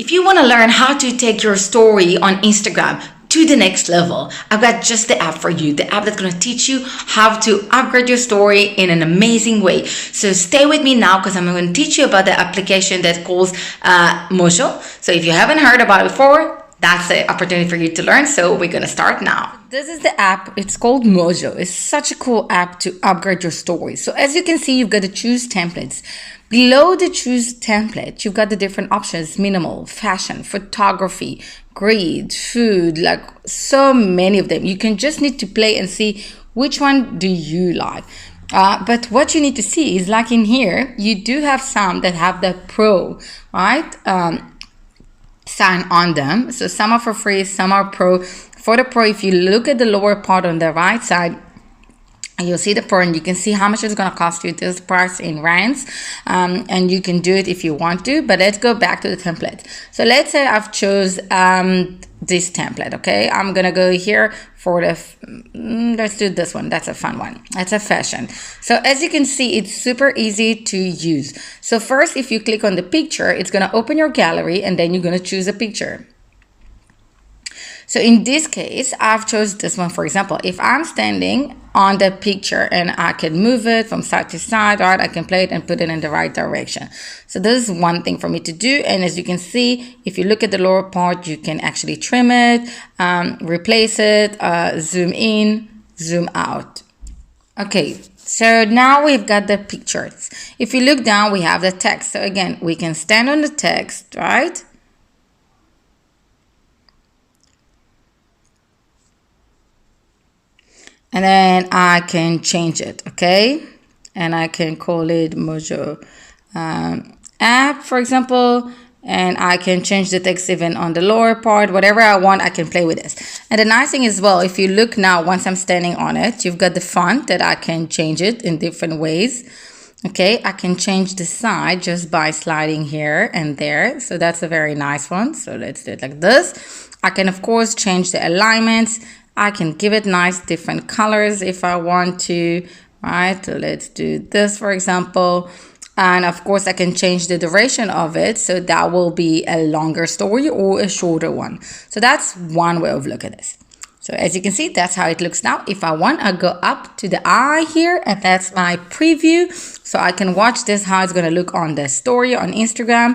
If you want to learn how to take your story on Instagram to the next level, I've got just the app for you. The app that's going to teach you how to upgrade your story in an amazing way. So stay with me now because I'm going to teach you about the application that calls MOJO. So if you haven't heard about it before, that's the opportunity for you to learn. So we're going to start now. This is the app. It's called MOJO. It's such a cool app to upgrade your story. So as you can see, you've got to choose templates. Below the choose template, you've got the different options: minimal, fashion, photography, grid, food, like so many of them. You can just need to play and see which one do you like. But what you need to see is, like in here, you do have some that have the pro, right? Sign on them. So some are for free, some are pro. For the pro, if you look at the lower part on the right side, you'll see the pro and you can see how much it's going to cost you, this price in rands, and you can do it if you want to. But let's go back to the template. So let's say I've chose this template. Okay, I'm gonna go here for the let's do this one. That's a fun one. That's a fashion. So as you can see, it's super easy to use. So first, if you click on the picture, it's gonna open your gallery and then you're gonna choose a picture. So in this case, I've chose this one. For example, if I'm standing on the picture and I can move it from side to side, right? I can play it and put it in the right direction. So this is one thing for me to do. And as you can see, if you look at the lower part, you can actually trim it, replace it, zoom in, zoom out. Okay, so now we've got the pictures. If you look down, we have the text. So again, we can stand on the text, right? And then I can change it, okay? And I can call it MOJO app, for example. And I can change the text even on the lower part, whatever I want, I can play with this. And the nice thing as well, if you look now, once I'm standing on it, you've got the font that I can change it in different ways. Okay, I can change the side just by sliding here and there. So that's a very nice one. So let's do it like this. I can, of course, change the alignments. I can give it nice different colors if I want to, right? So let's do this, for example. And of course, I can change the duration of it. So that will be a longer story or a shorter one. So that's one way of looking at this. So as you can see, that's how it looks now. If I want, I go up to the eye here, and that's my preview. So I can watch this, how it's going to look on the story on Instagram.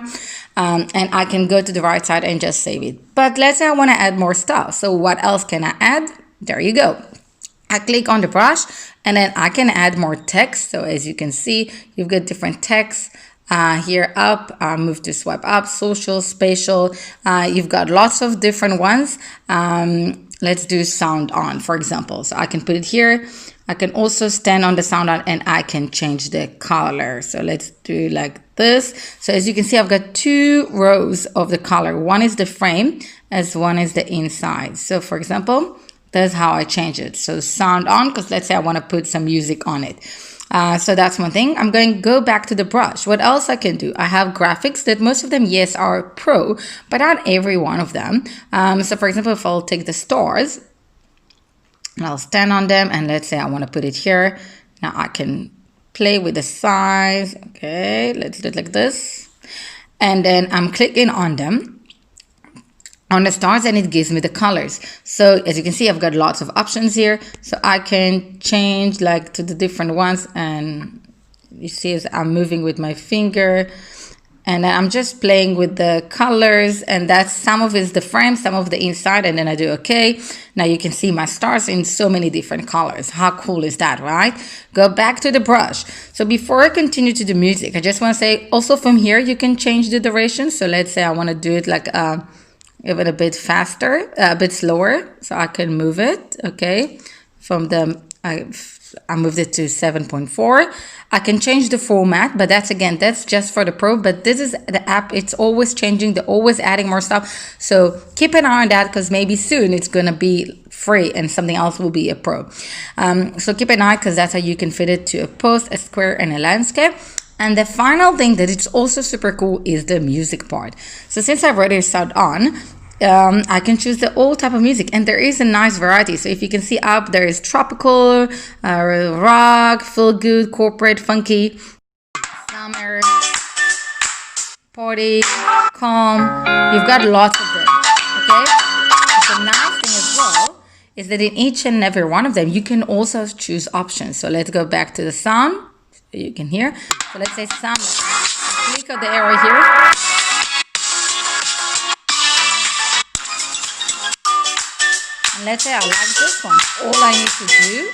And I can go to the right side and just save it. But let's say I want to add more stuff. So what else can I add? There you go. I click on the brush and then I can add more text. So as you can see, you've got different text. Here up, move to swipe up, social, spatial. You've got lots of different ones. Let's do sound on, for example. So I can put it here. I can also stand on the sound on and I can change the color. So let's do like this. So as you can see, I've got two rows of the color. One is the frame as one is the inside. So for example, that's how I change it. So sound on, because let's say I want to put some music on it. So that's one thing. I'm going to go back to the brush. What else I can do? I have graphics that most of them, yes, are pro, but not every one of them. So for example, if I'll take the stars, and I'll stand on them, and let's say I want to put it here. Now I can play with the size. Okay, let's do it like this. And then I'm clicking on them, on the stars, and it gives me the colors. So as you can see, I've got lots of options here. So I can change like to the different ones, and you see as I'm moving with my finger. And then I'm just playing with the colors, and that's some of it is the frame, some of the inside, and then I do okay. Now you can see my stars in so many different colors. How cool is that, right? Go back to the brush. So before I continue to the music, I just want to say also from here, you can change the duration. So let's say I want to do it like even a bit faster, a bit slower. So I can move it, okay? From the, I moved it to 7.4. I can change the format, but that's just for the pro. But this is the app. It's always changing. They're always adding more stuff. So keep an eye on that, because maybe soon it's going to be free and something else will be a pro. So keep an eye, because that's how you can fit it to a post, a square, and a landscape. And the final thing that it's also super cool is the music part. So since I've already started on, I can choose the old type of music, and there is a nice variety. So if you can see up, there is tropical, rock, feel good, corporate, funky, summer, party, calm. You've got lots of them, okay? But the nice thing as well is that in each and every one of them, you can also choose options. So let's go back to the sound. So you can hear. So let's say sound. Click on the arrow here. And let's say I like this one. All I need to do,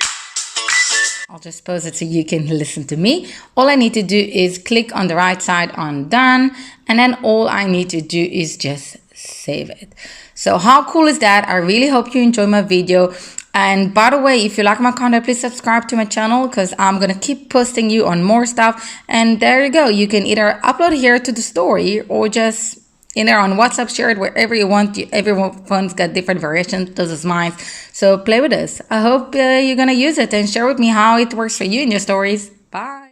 I'll just pause it so you can listen to me. All I need to do is click on the right side on done. And then all I need to do is just save it. So how cool is that? I really hope you enjoy my video. And by the way, if you like my content, please subscribe to my channel because I'm going to keep posting you on more stuff. And there you go. You can either upload here to the story or just in there on WhatsApp, share it wherever you want. Everyone's got different variations. This is mine. So play with this. I hope you're going to use it and share with me how it works for you in your stories. Bye.